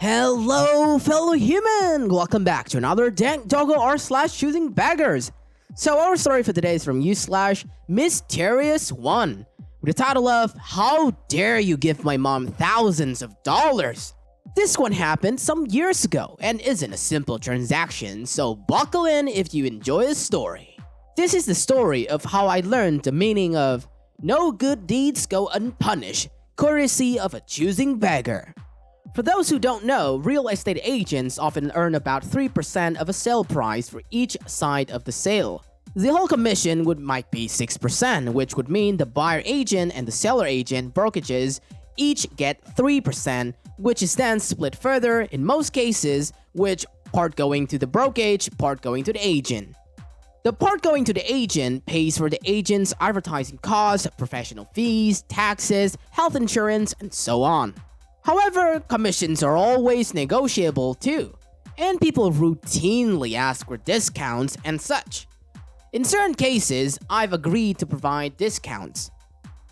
Hello, fellow human! Welcome back to another Dank Doggo r/ChoosingBeggars. So our story for today is from you/Mysterious1 with the title of How Dare You Give My Mom Thousands of Dollars? This one happened some years ago and isn't a simple transaction, so buckle in if you enjoy the story. This is the story of how I learned the meaning of no good deeds go unpunished, courtesy of a choosing beggar. For those who don't know, real estate agents often earn about 3% of a sale price for each side of the sale. The whole commission might be 6%, which would mean the buyer agent and the seller agent brokerages each get 3%, which is then split further in most cases, which part going to the brokerage, part going to the agent. The part going to the agent pays for the agent's advertising costs, professional fees, taxes, health insurance, and so on. However, commissions are always negotiable too, and people routinely ask for discounts and such. In certain cases, I've agreed to provide discounts.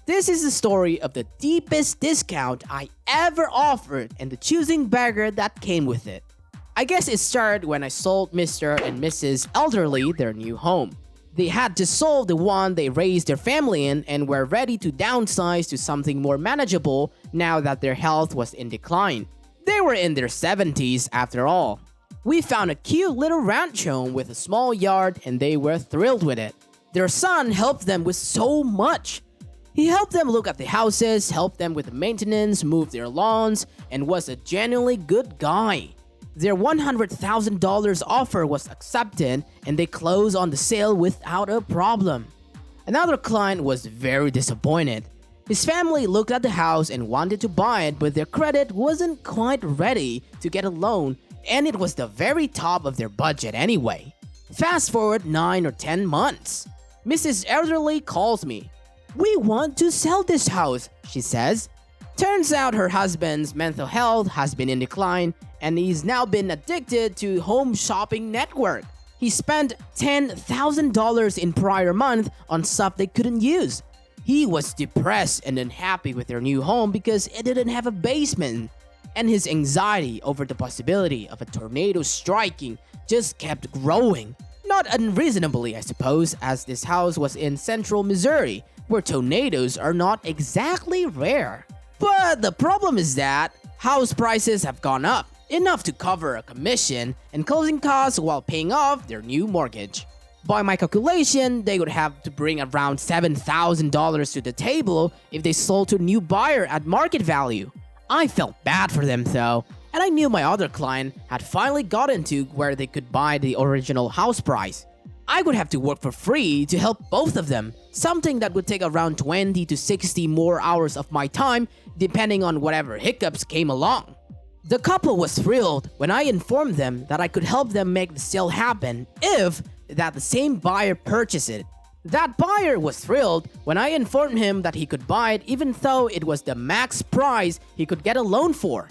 This is the story of the deepest discount I ever offered and the choosing beggar that came with it. I guess it started when I sold Mr. and Mrs. Elderly their new home. They had just sold the one they raised their family in and were ready to downsize to something more manageable now that their health was in decline. They were in their 70s after all. We found a cute little ranch home with a small yard and they were thrilled with it. Their son helped them with so much. He helped them look at the houses, helped them with the maintenance, moved their lawns, and was a genuinely good guy. Their $100,000 offer was accepted and they closed on the sale without a problem. Another client was very disappointed. His family looked at the house and wanted to buy it, but their credit wasn't quite ready to get a loan, and it was the very top of their budget anyway. Fast forward 9 or 10 months. Mrs. Elderly calls me. "We want to sell this house," she says. Turns out her husband's mental health has been in decline and he's now been addicted to home shopping network. He spent $10,000 in prior month on stuff they couldn't use. He was depressed and unhappy with their new home because it didn't have a basement. And his anxiety over the possibility of a tornado striking just kept growing. Not unreasonably, I suppose, as this house was in central Missouri, where tornadoes are not exactly rare. But the problem is that house prices have gone up, enough to cover a commission and closing costs while paying off their new mortgage. By my calculation, they would have to bring around $7,000 to the table if they sold to a new buyer at market value. I felt bad for them though, and I knew my other client had finally gotten to where they could buy the original house price. I would have to work for free to help both of them, something that would take around 20 to 60 more hours of my time depending on whatever hiccups came along. The couple was thrilled when I informed them that I could help them make the sale happen if that the same buyer purchased it. That buyer was thrilled when I informed him that he could buy it even though it was the max price he could get a loan for.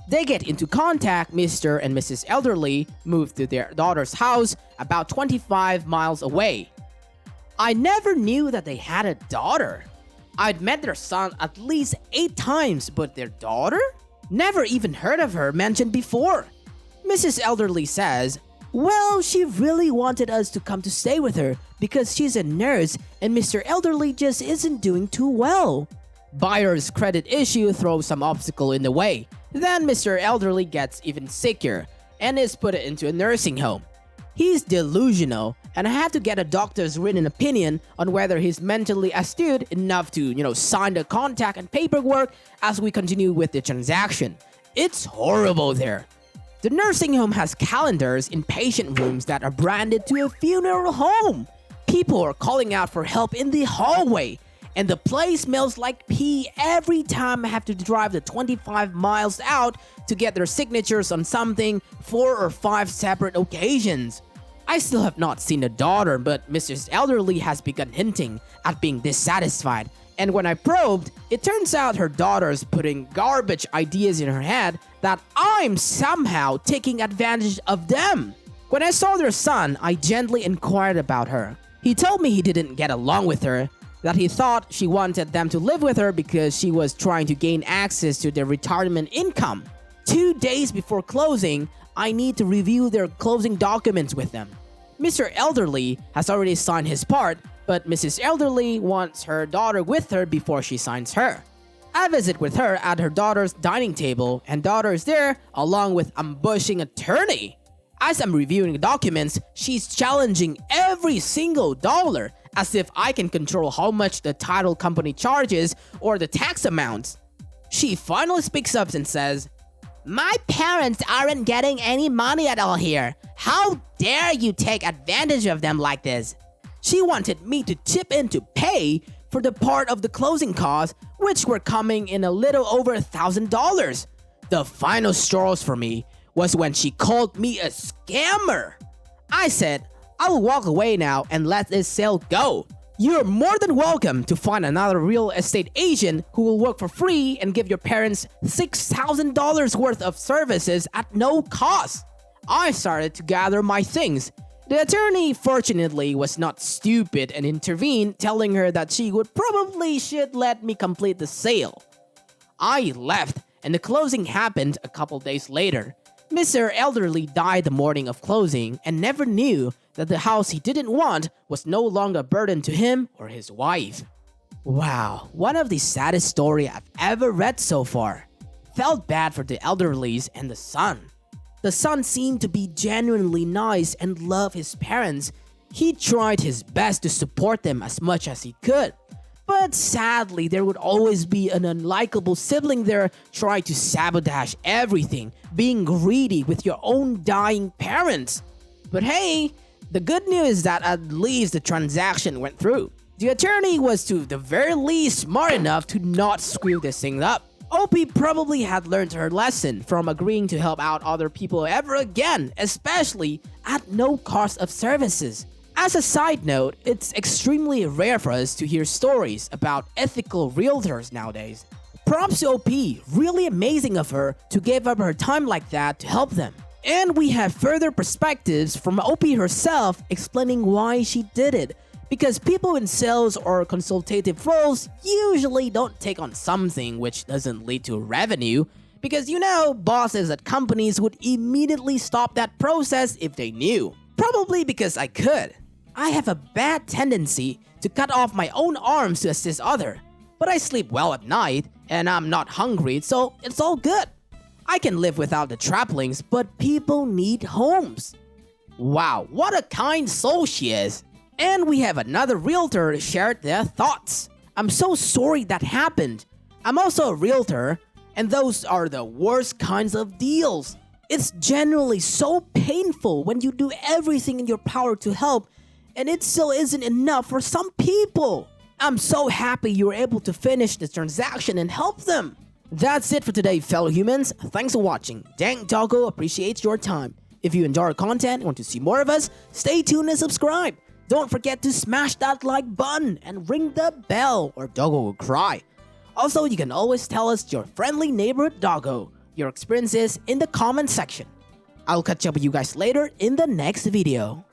They get into contact. Mr. and Mrs. Elderly moved to their daughter's house about 25 miles away. I never knew that they had a daughter. I'd met their son at least 8 times, but their daughter? Never even heard of her mentioned before. Mrs. Elderly says, "Well, she really wanted us to come to stay with her because she's a nurse and Mr. Elderly just isn't doing too well." Buyer's credit issue throws some obstacle in the way. Then Mr. Elderly gets even sicker and is put into a nursing home. He's delusional, and I had to get a doctor's written opinion on whether he's mentally astute enough to, sign the contract and paperwork as we continue with the transaction. It's horrible there. The nursing home has calendars in patient rooms that are branded to a funeral home. People are calling out for help in the hallway, and the place smells like pee every time I have to drive the 25 miles out to get their signatures on something 4 or 5 separate occasions. I still have not seen the daughter, but Mrs. Elderly has begun hinting at being dissatisfied, and when I probed, it turns out her daughter's putting garbage ideas in her head that I'm somehow taking advantage of them. When I saw their son, I gently inquired about her. He told me he didn't get along with her, that he thought she wanted them to live with her because she was trying to gain access to their retirement income. 2 days before closing, I need to review their closing documents with them. Mr. Elderly has already signed his part, but Mrs. Elderly wants her daughter with her before she signs her. I visit with her at her daughter's dining table, and daughter is there along with ambushing attorney. As I'm reviewing the documents, she's challenging every single dollar as if I can control how much the title company charges or the tax amounts. She finally speaks up and says, "My parents aren't getting any money at all here. How dare you take advantage of them like this?" She wanted me to chip in to pay for the part of the closing costs, which were coming in a little over $1,000. The final straws for me was when she called me a scammer. I said, "I'll walk away now and let this sale go. You're more than welcome to find another real estate agent who will work for free and give your parents $6,000 worth of services at no cost." I started to gather my things. The attorney, fortunately, was not stupid and intervened, telling her that she would probably should let me complete the sale. I left, and the closing happened a couple days later. Mr. Elderly died the morning of closing and never knew that the house he didn't want was no longer a burden to him or his wife. Wow, one of the saddest stories I've ever read so far. Felt bad for the elderlies and the son. The son seemed to be genuinely nice and love his parents. He tried his best to support them as much as he could. But sadly, there would always be an unlikable sibling there trying to sabotage everything, being greedy with your own dying parents. But hey, the good news is that at least the transaction went through. The attorney was to the very least smart enough to not screw this thing up. OP probably had learned her lesson from agreeing to help out other people ever again, especially at no cost of services. As a side note, it's extremely rare for us to hear stories about ethical realtors nowadays. Props to OP, really amazing of her to give up her time like that to help them. And we have further perspectives from OP herself explaining why she did it. Because people in sales or consultative roles usually don't take on something which doesn't lead to revenue. Because bosses at companies would immediately stop that process if they knew. Probably because I could. I have a bad tendency to cut off my own arms to assist others. But I sleep well at night and I'm not hungry, so it's all good. I can live without the trappings, but people need homes. Wow, what a kind soul she is. And we have another realtor shared their thoughts. "I'm so sorry that happened. I'm also a realtor, and those are the worst kinds of deals. It's genuinely so painful when you do everything in your power to help, and it still isn't enough for some people. I'm so happy you were able to finish the transaction and help them." That's it for today, fellow humans. Thanks for watching. Dank Doggo appreciates your time. If you enjoy our content and want to see more of us, stay tuned and subscribe. Don't forget to smash that like button and ring the bell or Doggo will cry. Also, you can always tell us your friendly neighborhood doggo, your experiences in the comment section. I'll catch up with you guys later in the next video.